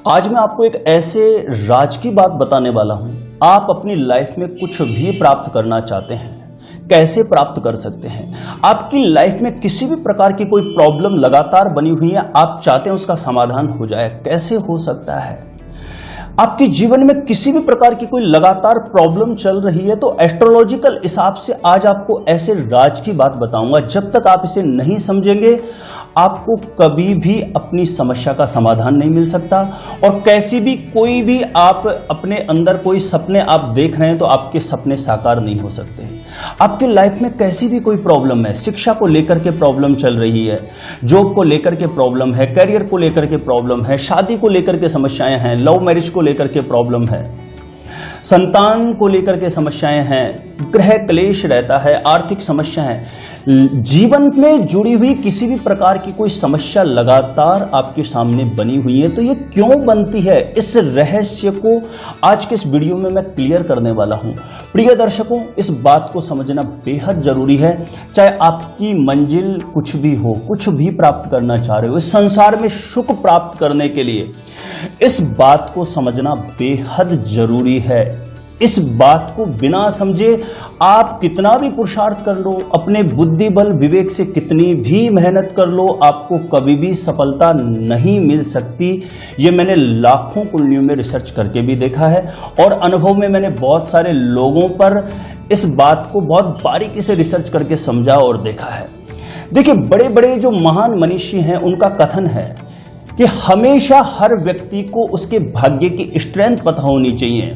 आज मैं आपको एक ऐसे राज की बात बताने वाला हूं। आप अपनी लाइफ में कुछ भी प्राप्त करना चाहते हैं, कैसे प्राप्त कर सकते हैं। आपकी लाइफ में किसी भी प्रकार की कोई प्रॉब्लम लगातार बनी हुई है, आप चाहते हैं उसका समाधान हो जाए, कैसे हो सकता है। आपके जीवन में किसी भी प्रकार की कोई लगातार प्रॉब्लम चल रही है, तो एस्ट्रोलॉजिकल हिसाब से आज आपको ऐसे राज की बात बताऊंगा। जब तक आप इसे नहीं समझेंगे, आपको कभी भी अपनी समस्या का समाधान नहीं मिल सकता। और कैसी भी कोई भी आप अपने अंदर कोई सपने आप देख रहे हैं, तो आपके सपने साकार नहीं हो सकते। आपकी लाइफ में कैसी भी कोई प्रॉब्लम है, शिक्षा को लेकर के प्रॉब्लम चल रही है, जॉब को लेकर के प्रॉब्लम है, करियर को लेकर के प्रॉब्लम है, शादी को लेकर के समस्याएं हैं, लव मैरिज को लेकर के प्रॉब्लम है, संतान को लेकर के समस्याएं हैं, ग्रह क्लेश रहता है, आर्थिक समस्या है, जीवन में जुड़ी हुई किसी भी प्रकार की कोई समस्या लगातार आपके सामने बनी हुई है, तो ये क्यों बनती है, इस रहस्य को आज के इस वीडियो में मैं क्लियर करने वाला हूं। प्रिय दर्शकों, इस बात को समझना बेहद जरूरी है। चाहे आपकी मंजिल कुछ भी हो, कुछ भी प्राप्त करना चाह रहे हो, इस संसार में सुख प्राप्त करने के लिए इस बात को समझना बेहद जरूरी है। इस बात को बिना समझे आप कितना भी पुरुषार्थ कर लो, अपने बुद्धि बल विवेक से कितनी भी मेहनत कर लो, आपको कभी भी सफलता नहीं मिल सकती। ये मैंने लाखों कुंडलियों में रिसर्च करके भी देखा है, और अनुभव में मैंने बहुत सारे लोगों पर इस बात को बहुत बारीकी से रिसर्च करके समझा और देखा है। देखिए, बड़े बड़े जो महान मनीषी हैं, उनका कथन है कि हमेशा हर व्यक्ति को उसके भाग्य की स्ट्रेंथ पता होनी चाहिए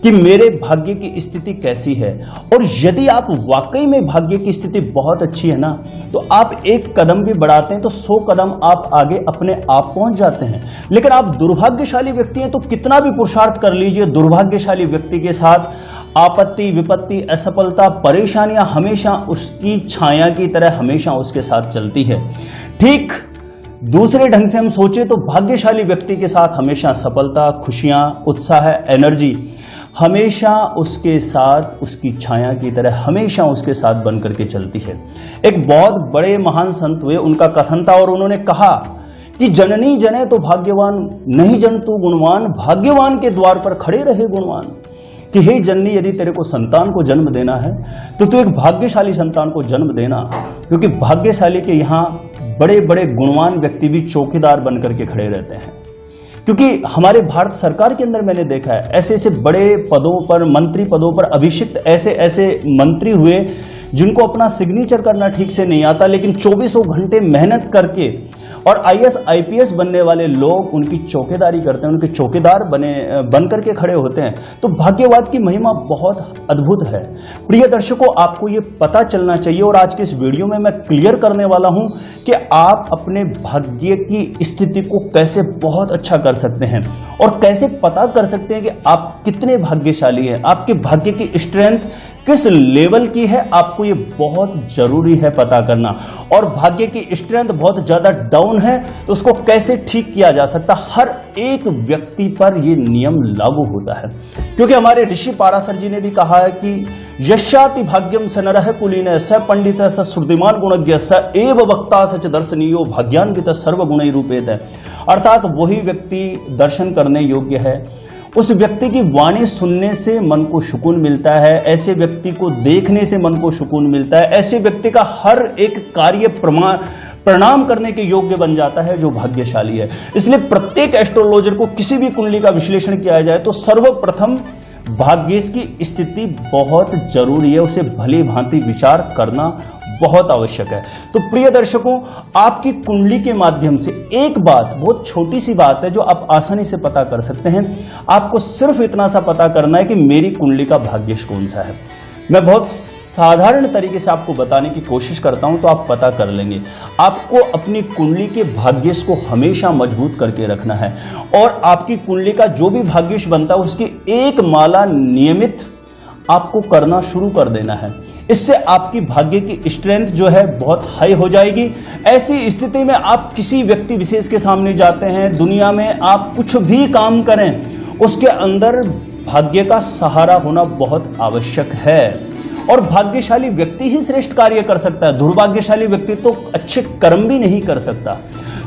कि मेरे भाग्य की स्थिति कैसी है। और यदि आप वाकई में भाग्य की स्थिति बहुत अच्छी है ना, तो आप एक कदम भी बढ़ाते हैं तो 100 कदम आप आगे अपने आप पहुंच जाते हैं। लेकिन आप दुर्भाग्यशाली व्यक्ति हैं, तो कितना भी पुरुषार्थ कर लीजिए, दुर्भाग्यशाली व्यक्ति के साथ आपत्ति, विपत्ति, असफलता, परेशानियां हमेशा उसकी छाया की तरह हमेशा उसके साथ चलती है। ठीक दूसरे ढंग से हम सोचे तो भाग्यशाली व्यक्ति के साथ हमेशा सफलता, खुशियां, उत्साह, एनर्जी हमेशा उसके साथ उसकी छाया की तरह हमेशा उसके साथ बन करके चलती है। एक बहुत बड़े महान संत हुए, उनका कथन था, और उन्होंने कहा कि जननी जने तो भाग्यवान, नहीं जन तू गुणवान, भाग्यवान के द्वार पर खड़े रहे गुणवान। कि हे जननी, यदि तेरे को संतान को जन्म देना है, तो तू एक भाग्यशाली संतान को जन्म देना, क्योंकि भाग्यशाली के यहाँ बड़े बड़े गुणवान व्यक्ति भी चौकीदार बन करके खड़े रहते हैं। क्योंकि हमारे भारत सरकार के अंदर मैंने देखा है, ऐसे ऐसे बड़े पदों पर, मंत्री पदों पर अभिषिक्त ऐसे ऐसे मंत्री हुए जिनको अपना सिग्नेचर करना ठीक से नहीं आता, लेकिन 24 घंटे मेहनत करके और IAS IPS बनने वाले लोग उनकी चौकीदारी करते हैं, उनके चौकीदार बन करके खड़े होते हैं। तो भाग्यवाद की महिमा बहुत अद्भुत है। प्रिय दर्शकों, आपको ये पता चलना चाहिए, और आज के इस वीडियो में मैं क्लियर करने वाला हूं कि आप अपने भाग्य की स्थिति को कैसे बहुत अच्छा कर सकते हैं, और कैसे पता कर सकते हैं कि आप कितने भाग्यशाली हैं, आपके भाग्य की स्ट्रेंथ किस लेवल की है। आपको ये बहुत जरूरी है पता करना। और भाग्य की स्ट्रेंथ बहुत ज्यादा डाउन है, तो उसको कैसे ठीक किया जा सकता, हर एक व्यक्ति पर ये नियम लागू होता है। क्योंकि हमारे ऋषि पाराशर जी ने भी कहा है कि यशाति भाग्यम स नरः कुलीन स पंडित स श्रुतिमान गुणज्ञ स एव वक्ता सच दर्शनीयो भाग्यान्वित सर्वगुणै रूपेत। अर्थात वही व्यक्ति दर्शन करने योग्य है, उस व्यक्ति की वाणी सुनने से मन को सुकून मिलता है, ऐसे व्यक्ति को देखने से मन को सुकून मिलता है, ऐसे व्यक्ति का हर एक कार्य प्रणाम करने के योग्य बन जाता है जो भाग्यशाली है। इसलिए प्रत्येक एस्ट्रोलॉजर को किसी भी कुंडली का विश्लेषण किया जाए तो सर्वप्रथम भाग्य की स्थिति बहुत जरूरी है, उसे भली भांति विचार करना बहुत आवश्यक है। तो प्रिय दर्शकों, आपकी कुंडली के माध्यम से एक बात, बहुत छोटी सी बात है जो आप आसानी से पता कर सकते हैं। आपको सिर्फ इतना सा पता करना है कि मेरी कुंडली का भाग्यश कौन सा है। मैं बहुत साधारण तरीके से आपको बताने की कोशिश करता हूं, तो आप पता कर लेंगे। आपको अपनी कुंडली के भाग्यश को हमेशा मजबूत करके रखना है, और आपकी कुंडली का जो भी भाग्यश बनता है उसकी एक माला नियमित आपको करना शुरू कर देना है। इससे आपकी भाग्य की स्ट्रेंथ जो है बहुत हाई हो जाएगी। ऐसी स्थिति में आप किसी व्यक्ति विशेष के सामने जाते हैं, दुनिया में आप कुछ भी काम करें, उसके अंदर भाग्य का सहारा होना बहुत आवश्यक है। और भाग्यशाली व्यक्ति ही श्रेष्ठ कार्य कर सकता है, दुर्भाग्यशाली व्यक्ति तो अच्छे कर्म भी नहीं कर सकता।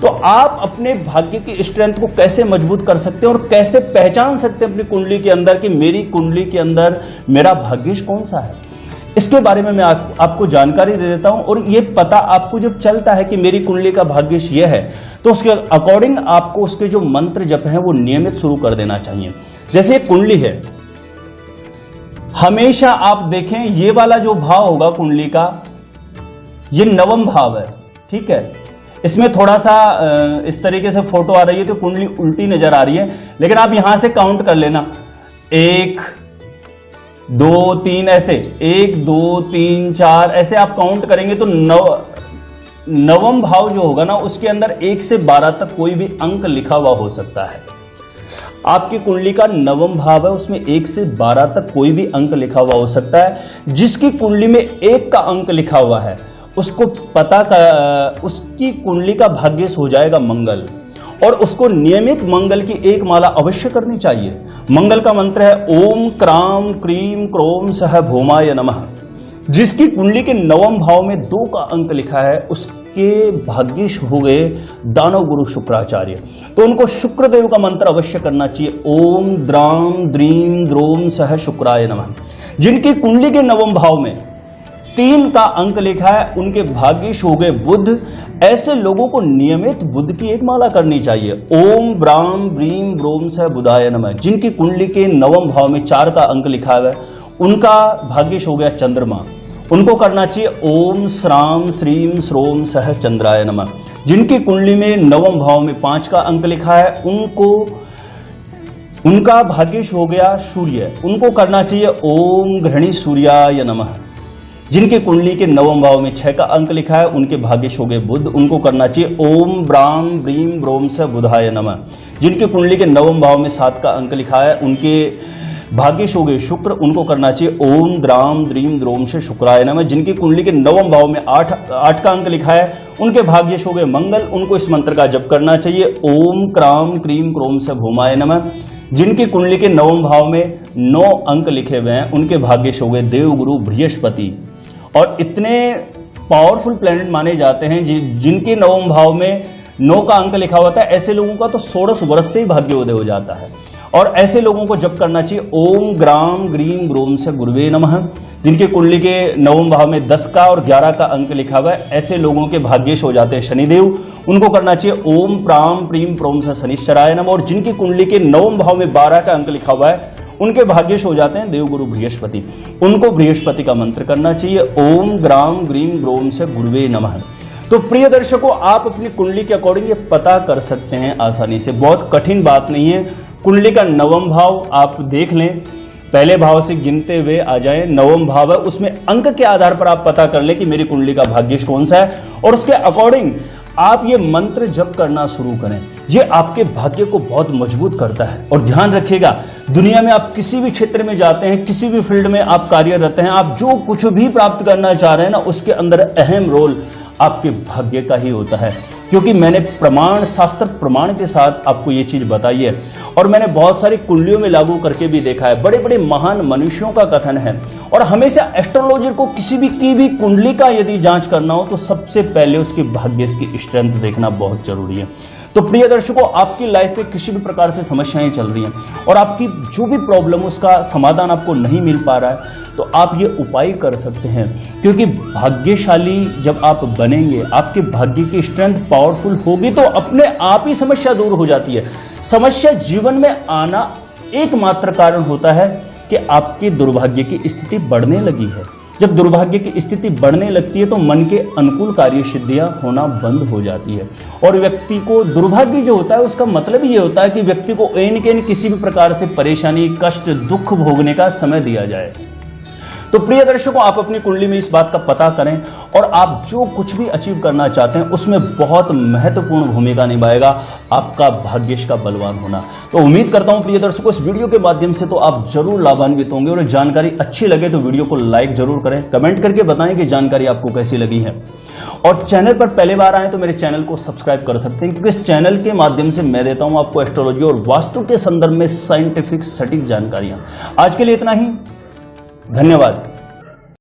तो आप अपने भाग्य की स्ट्रेंथ को कैसे मजबूत कर सकते हैं और कैसे पहचान सकते हैं अपनी कुंडली के अंदर कि मेरी कुंडली के अंदर मेरा भाग्येश कौन सा है, इसके बारे में मैं आपको जानकारी दे देता हूं। और ये पता आपको जब चलता है कि मेरी कुंडली का भाग्येश ये है, तो उसके अकॉर्डिंग आपको उसके जो मंत्र जप हैं वो नियमित शुरू कर देना चाहिए। जैसे कुंडली है, हमेशा आप देखें ये वाला जो भाव होगा कुंडली का, ये नवम भाव है, ठीक है। इसमें थोड़ा सा इस तरीके से फोटो आ रही है तो कुंडली उल्टी नजर आ रही है, लेकिन आप यहां से काउंट कर लेना, 1 2 3 ऐसे 1 2 3 4 ऐसे आप काउंट करेंगे तो नवम भाव जो होगा ना उसके अंदर 1 से 12 तक कोई भी अंक लिखा हुआ हो सकता है। आपकी कुंडली का नवम भाव है, उसमें 1 से 12 तक कोई भी अंक लिखा हुआ हो सकता है। जिसकी कुंडली में 1 का अंक लिखा हुआ है उसको उसकी कुंडली का भाग्येश हो जाएगा मंगल, और उसको नियमित मंगल की एक माला अवश्य करनी चाहिए। मंगल का मंत्र है ओम क्राम क्रीम क्रोम सह भौमाय नमः। जिसकी कुंडली के नवम भाव में 2 का अंक लिखा है उसके भाग्येश हो गए दानव गुरु शुक्राचार्य, तो उनको शुक्रदेव का मंत्र अवश्य करना चाहिए, ओम द्राम द्रीम द्रोम सह शुक्राय नमः। जिनकी कुंडली के नवम भाव में 3 का अंक लिखा है उनके भाग्येश हो गए बुध। ऐसे लोगों को नियमित बुध की एक माला करनी चाहिए, ओम ब्राम ब्रीम ब्रोम सह बुधाय नमः। जिनकी कुंडली के नवम भाव में 4 का अंक लिखा है उनका भाग्येश हो गया चंद्रमा, उनको करना चाहिए ओम श्राम श्रीम श्रोम सह चंद्राय नमः। जिनकी कुंडली में नवम भाव में 5 का अंक लिखा है उनका भाग्येश हो गया सूर्य, उनको करना चाहिए ओम घृणी सूर्याय नमः। जिनकी कुंडली के नवम भाव में 6 का अंक लिखा है उनके भाग्येश हो गए बुध, उनको करना चाहिए ओम ब्राम ब्रीम ब्रोम से बुधाय नमः। जिनकी कुंडली के नवम भाव में 7 का अंक लिखा है उनके भाग्येश हो गए शुक्र, उनको करना चाहिए ओम द्राम द्रीम द्रोम से शुक्राय नमः। जिनकी कुंडली के नवम भाव में 8 का अंक लिखा है उनके भाग्येश हो गए मंगल, उनको इस मंत्र का जप करना चाहिए ओम क्राम क्रीम क्रोम से भौमाय नमः। जिनकी कुंडली के नवम भाव में 9 अंक लिखे हुए हैं उनके भाग्येश हो गए देवगुरु बृहस्पति। और इतने पावरफुल प्लैनेट माने जाते हैं जिनके नवम भाव में 9 का अंक लिखा होता है, ऐसे लोगों का तो 16 वर्ष से ही भाग्योदय हो जाता है। और ऐसे लोगों को जप करना चाहिए ओम ग्राम ग्रीम ग्रोम से गुरुवे नमः। जिनके कुंडली के नवम भाव में 10 का और 11 का अंक लिखा हुआ है, ऐसे लोगों के भाग्येश हो जाते हैं शनिदेव, उनको करना चाहिए ओम प्राम प्रीम प्रोम से शनिश्चराय नमः। और जिनकी कुंडली के नवम भाव में 12 का अंक लिखा हुआ है उनके भाग्येश हो जाते हैं देवगुरु बृहस्पति, उनको बृहस्पति का मंत्र करना चाहिए ओम ग्राम ग्रीम ग्रोम से गुरुवे नमः। तो प्रिय दर्शकों, आप अपनी कुंडली के अकॉर्डिंग ये पता कर सकते हैं आसानी से, बहुत कठिन बात नहीं है। कुंडली का नवम भाव आप देख लें, पहले भाव से गिनते हुए आ जाएं, नवम भाव है उसमें अंक के आधार पर आप पता कर लें कि मेरी कुंडली का भाग्येश कौन सा है, और उसके अकॉर्डिंग आप ये मंत्र जप करना शुरू करें। ये आपके भाग्य को बहुत मजबूत करता है। और ध्यान रखिएगा, दुनिया में आप किसी भी क्षेत्र में जाते हैं, किसी भी फील्ड में आप कार्यरत हैं, आप जो कुछ भी प्राप्त करना चाह रहे हैं ना, उसके अंदर अहम रोल आपके भाग्य का ही होता है। क्योंकि मैंने प्रमाण, शास्त्र प्रमाण के साथ आपको ये चीज बताई है, और मैंने बहुत सारी कुंडलियों में लागू करके भी देखा है। बड़े बड़े महान मनुष्यों का कथन है, और हमेशा एस्ट्रोलॉजर को किसी भी कुंडली का यदि जांच करना हो तो सबसे पहले उसके भाग्य की स्ट्रेंथ देखना बहुत जरूरी है। तो प्रिय दर्शकों, आपकी लाइफ में किसी भी प्रकार से समस्याएं चल रही हैं और आपकी जो भी प्रॉब्लम उसका समाधान आपको नहीं मिल पा रहा है, तो आप ये उपाय कर सकते हैं। क्योंकि भाग्यशाली जब आप बनेंगे, आपके भाग्य की स्ट्रेंथ पावरफुल होगी, तो अपने आप ही समस्या दूर हो जाती है। समस्या जीवन में आना एकमात्र कारण होता है कि आपकी दुर्भाग्य की स्थिति बढ़ने लगी है। जब दुर्भाग्य की स्थिति बढ़ने लगती है तो मन के अनुकूल कार्य सिद्धियां होना बंद हो जाती है, और व्यक्ति को दुर्भाग्य जो होता है उसका मतलब ये होता है कि व्यक्ति को एन के किसी भी प्रकार से परेशानी, कष्ट, दुख भोगने का समय दिया जाए। तो प्रिय दर्शकों, आप अपनी कुंडली में इस बात का पता करें, और आप जो कुछ भी अचीव करना चाहते हैं उसमें बहुत महत्वपूर्ण भूमिका निभाएगा आपका भाग्येश का बलवान होना। तो उम्मीद करता हूं प्रिय दर्शकों, इस वीडियो के माध्यम से तो आप जरूर लाभान्वित होंगे, और जानकारी अच्छी लगे तो वीडियो को लाइक जरूर करें, कमेंट करके बताएं कि जानकारी आपको कैसी लगी है। और चैनल पर पहले बार आए तो मेरे चैनल को सब्सक्राइब कर सकते हैं, क्योंकि इस चैनल के माध्यम से मैं देता हूं आपको एस्ट्रोलॉजी और वास्तु के संदर्भ में साइंटिफिक सटीक जानकारियां। आज के लिए इतना ही, धन्यवाद।